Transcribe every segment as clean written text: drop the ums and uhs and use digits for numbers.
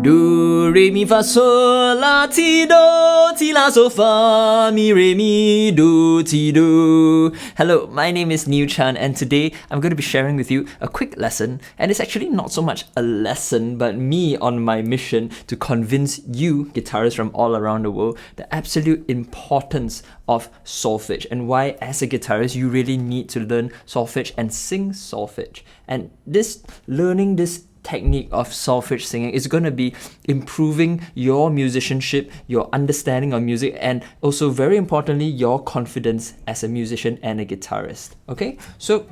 Do, re, mi, fa, sol, la, ti, do, ti, la, so, fa, mi, re, mi, do, ti, do. Hello, my name is Niu Chan, and today I'm going to be sharing with you a quick lesson, and it's actually not so much a lesson, but me on my mission to convince you, guitarists from all around the world, the absolute importance of solfege and why, as a guitarist, you really need to learn solfege and sing solfege. And learning this technique of solfege singing is going to be improving your musicianship, your understanding of music, and also very importantly your confidence as a musician and a guitarist. Okay, so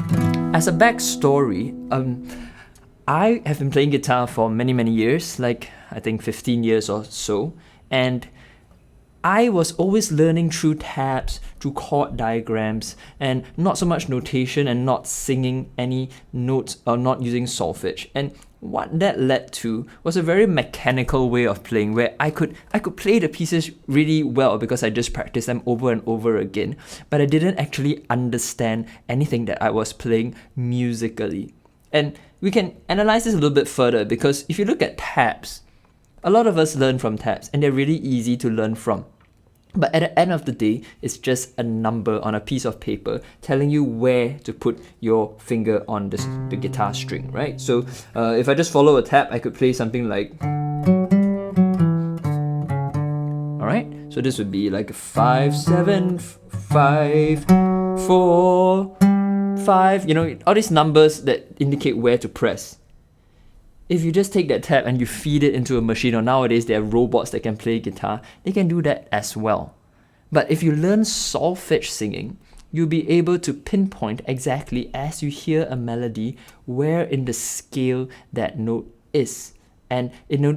as a backstory, I have been playing guitar for many years, like I think 15 years or so, and I was always learning through tabs, through chord diagrams, and not so much notation and not singing any notes or not using solfege. And what that led to was a very mechanical way of playing where I could play the pieces really well because I just practiced them over and over again, but I didn't actually understand anything that I was playing musically. And we can analyze this a little bit further because if you look at tabs, a lot of us learn from tabs and they're really easy to learn from. But at the end of the day, it's just a number on a piece of paper telling you where to put your finger on the guitar string, right? So if I just follow a tab, I could play something like... Alright, so this would be like 5, 7, 5, 4, 5, all these numbers that indicate where to press. If you just take that tab and you feed it into a machine, or nowadays there are robots that can play guitar, they can do that as well. But if you learn solfege singing, you'll be able to pinpoint exactly as you hear a melody where in the scale that note is. And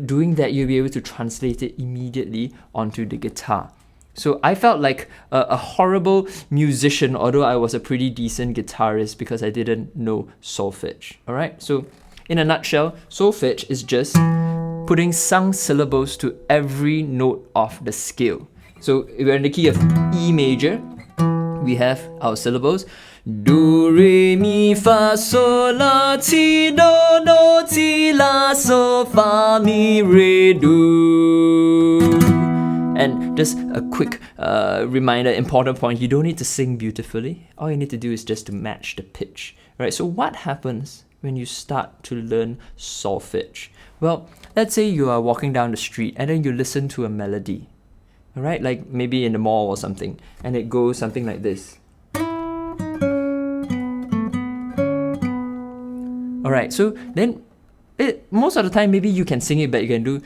doing that, you'll be able to translate it immediately onto the guitar. So I felt like a horrible musician, although I was a pretty decent guitarist because I didn't know solfege. Alright, so in a nutshell, solfege is just putting some syllables to every note of the scale. So if we're in the key of E major, we have our syllables. Do, re, mi, fa, sol, la, ti, do, ti, la, so, fa, mi, re, do. And just a quick reminder, important point, you don't need to sing beautifully. All you need to do is just to match the pitch. Right? So what happens when you start to learn solfege? Well, let's say you are walking down the street and then you listen to a melody, all right, like maybe in the mall or something, and it goes something like this. All right, so then most of the time maybe you can sing it, but you can do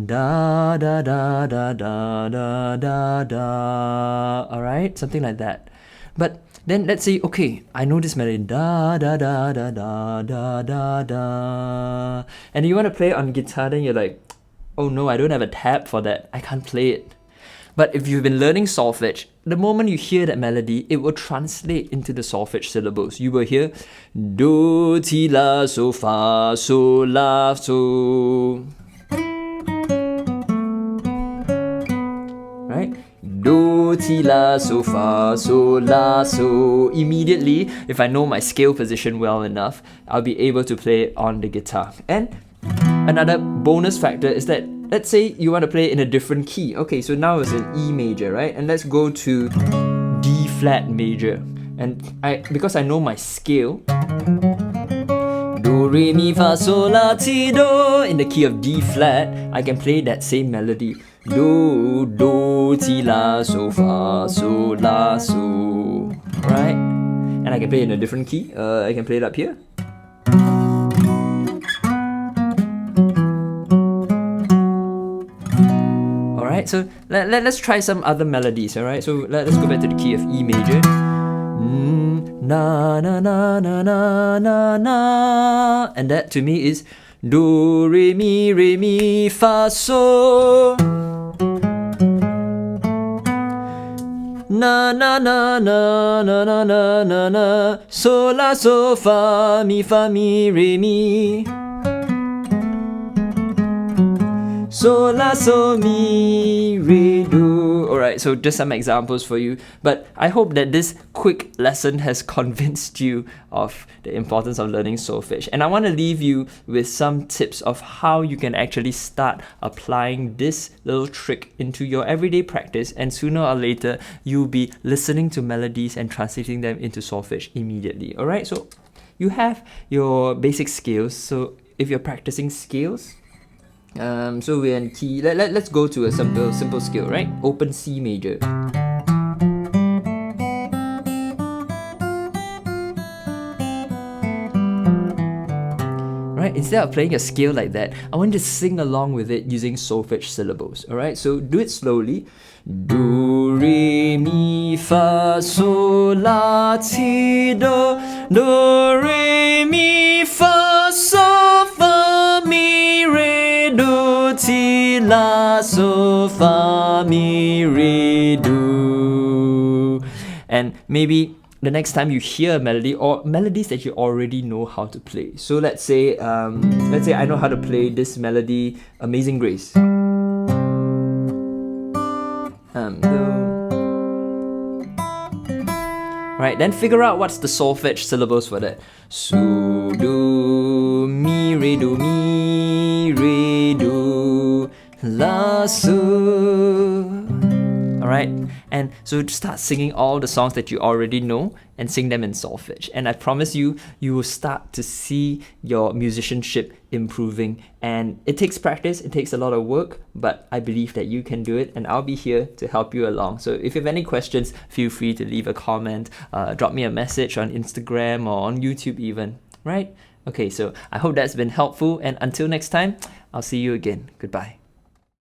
da da da da da da da da, all right, something like that. But then let's say, okay, I know this melody, da da da da da da da da, and you want to play it on guitar, then you're like, oh no, I don't have a tab for that, I can't play it. But if you've been learning solfege, the moment you hear that melody, it will translate into the solfege syllables. You will hear do, ti, la, so, fa, so, la, so. Right? Do, ti, la, so, fa, so, la, so. Immediately, if I know my scale position well enough, I'll be able to play it on the guitar. And another bonus factor is that, let's say you want to play it in a different key. Okay, so now it's in E major, right? And let's go to D flat major. And because I know my scale, do, re, mi, fa, sol, la, ti, do, in the key of D flat, I can play that same melody. Do, ti, la, so, fa, so, la, so. Right? And I can play it in a different key. I can play it up here. Alright, so let's try some other melodies, alright? So let's go back to the key of E major. Na na na na na na na. And that to me is do, re, mi, fa, so. Na na na na na na na na na. So, la, so, fa, mi, re, mi. So, la, so, mi, re, do. Alright. Alright, so just some examples for you. But I hope that this quick lesson has convinced you of the importance of learning solfege. And I want to leave you with some tips of how you can actually start applying this little trick into your everyday practice, and sooner or later you'll be listening to melodies and translating them into solfege immediately. Alright, so you have your basic scales. So if you're practicing scales, so we're in key. Let's go to a simple scale, right? Open C major. Right? Instead of playing a scale like that, I want you to sing along with it using solfege syllables. Alright, so do it slowly. Do, re, mi, fa, sol, la, ti, do. Do, re, mi, fa, sol, fa, mi, re, do, ti, la, sol, fa, mi, re, do. And maybe the next time you hear a melody or melodies that you already know how to play. So let's say I know how to play this melody, Amazing Grace. Right, then figure out what's the solfege syllables for that. So, do, mi, re, do, la, so. Alright, and so start singing all the songs that you already know and sing them in solfege. And I promise you, you will start to see your musicianship improving. And it takes practice, it takes a lot of work, but I believe that you can do it, and I'll be here to help you along. So if you have any questions, feel free to leave a comment, drop me a message on Instagram or on YouTube even, right? Okay, so I hope that's been helpful, and until next time, I'll see you again. Goodbye.